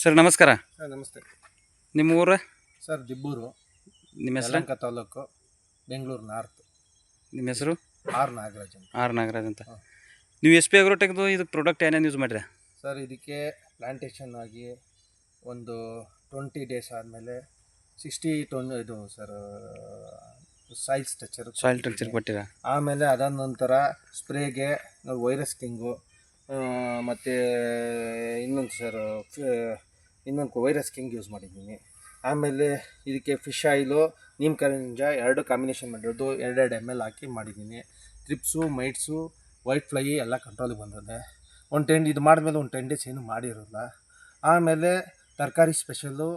Sir ನಮಸ್ಕಾರ. Sir ನಮಸ್ತೆ. ನಿಮ್ಮ ಊರು? ಸರ್ ದಿಬ್ಬೂರು, ನಿಮ್ಮ ಹೆಸರು? ಯಲಹಂಕ ತಾಲೂಕು, ಬೆಂಗಳೂರು ನಾರ್ತ್. ನಿಮ್ಮ ಹೆಸರು? ಆರ್ ನಾಗರಾಜ್ ಅಂತ. ಆರ್ ನಾಗರಾಜ್ ಅಂತ. ನೀವು ಎಸ್ ಪಿ ಅಗ್ರೋಟೆಕ್ದು ಇದು ಪ್ರಾಡಕ್ಟ್ ಏನೇನು ಯೂಸ್ ಮಾಡಿರಿ? ಸರ್ ಇದಕ್ಕೆ ಪ್ಲಾಂಟೇಶನ್ ಆಗಿ ಒಂದು 20 ಡೇಸ್ ಆದಮೇಲೆ 60 ಟನ್ ಇದು ಸರ್ ಸಾಯಿಲ್ ಸ್ಟ್ರಕ್ಚರ್ ಕೊಟ್ಟಿರಾ? ಆಮೇಲೆ ಅದಾದ ನಂತರ ಸ್ಪ್ರೇಗೆ ವೈರಸ್ ಕಿಂಗು ಮತ್ತು ಇನ್ನೊಂದು ವೈರಸ್ ಕಿಂಗ್ ಯೂಸ್ ಮಾಡಿದ್ದೀನಿ. ಆಮೇಲೆ ಇದಕ್ಕೆ ಫಿಶ್ ಆಯಿಲು ನೀಮ್ ಕರಿಂಜ 2 ಕಾಂಬಿನೇಷನ್ ಮಾಡಿರೋದು 2 ml ಹಾಕಿ ಮಾಡಿದ್ದೀನಿ. ಟ್ರಿಪ್ಸು ಮೈಟ್ಸು ವೈಟ್ ಫ್ಲೈ ಎಲ್ಲ ಕಂಟ್ರೋಲಿಗೆ ಬಂದಿದೆ. ಇದು ಮಾಡಿದ್ಮೇಲೆ 10 ಡೇಸ್ ಏನೂ ಮಾಡಿರೋಲ್ಲ. ಆಮೇಲೆ ತರಕಾರಿ ಸ್ಪೆಷಲ್ಲು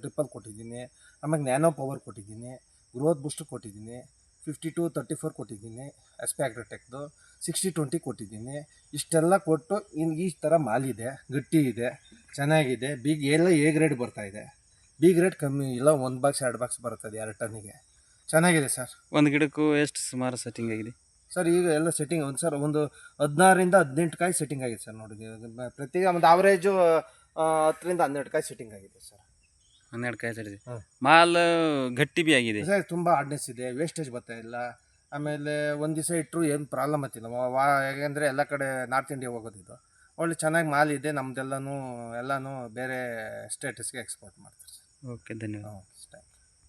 ಡ್ರಿಪ್ಪಲ್ಲಿ ಕೊಟ್ಟಿದ್ದೀನಿ. ಆಮೇಲೆ ನ್ಯಾನೋ ಪವರ್ ಕೊಟ್ಟಿದ್ದೀನಿ, ಗ್ರೋತ್ ಬೂಸ್ಟರ್ ಕೊಟ್ಟಿದ್ದೀನಿ, 52-34 ಕೊಟ್ಟಿದ್ದೀನಿ, ಎಸ್ ಪಿ ಅಗ್ರೋಟೆಕ್ದು 60-20 ಕೊಟ್ಟಿದ್ದೀನಿ. ಇಷ್ಟೆಲ್ಲ ಕೊಟ್ಟು ಈ ಥರ ಮಾಲಿದೆ, ಗಟ್ಟಿ ಇದೆ, ಚೆನ್ನಾಗಿದೆ. ಎಲ್ಲ ಎ ಗ್ರೇಡ್ ಬರ್ತಾಯಿದೆ. ಬಿ ಗ್ರೇಡ್ ಕಮ್ಮಿ ಇಲ್ಲ, 1 ಬಾಕ್ಸ್ 2 ಬಾಕ್ಸ್ ಬರ್ತದೆ 2 ಟನ್ನಿಗೆ. ಚೆನ್ನಾಗಿದೆ ಸರ್. ಒಂದು ಗಿಡಕ್ಕೂ ಎಷ್ಟು ಸುಮಾರು ಸೆಟ್ಟಿಂಗ್ ಆಗಿದೆ ಸರ್? ಈಗ ಎಲ್ಲ ಸೆಟ್ಟಿಂಗ್ ಒಂದು 16ರಿಂದ 18 ಕಾಯಿ ಸೆಟ್ಟಿಂಗ್ ಆಗಿದೆ ಸರ್. ನೋಡಿ ಪ್ರತಿ ಒಂದು ಆವ್ರೇಜು 10ರಿಂದ 12 ಕಾಯಿ ಸೆಟ್ಟಿಂಗ್ ಆಗಿದೆ ಸರ್. 12 ಕಾಯಿ ಸೆಟ್ಟಿದೆ. ಮಾಲ್ ಗಟ್ಟಿ ಬಿ ಆಗಿದೆ ಸರ್, ತುಂಬ ಹಾರ್ಡ್ನೆಸ್ ಇದೆ, ವೇಸ್ಟೇಜ್ ಬರ್ತಾ ಇಲ್ಲ. ಆಮೇಲೆ ಒಂದು ದಿವಸ ಇಟ್ಟರು ಏನು ಪ್ರಾಬ್ಲಮ್ ಆಗ್ತಿಲ್ಲ. ಯಾಕೆಂದರೆ ಎಲ್ಲ ಕಡೆ ನಾರ್ತ್ ಇಂಡಿಯಾ ಹೋಗೋದಿದ್ದು ಒಳ್ಳೆ ಚೆನ್ನಾಗಿ ಮಾಲ್ ಇದೆ. ನಮ್ಮದೆಲ್ಲನೂ ಬೇರೆ ಸ್ಟೇಟಸ್ಗೆ ಎಕ್ಸ್ಪೋರ್ಟ್ ಮಾಡ್ತಾರೆ ಸರ್. ಓಕೆ, ಧನ್ಯವಾದ. Thank you.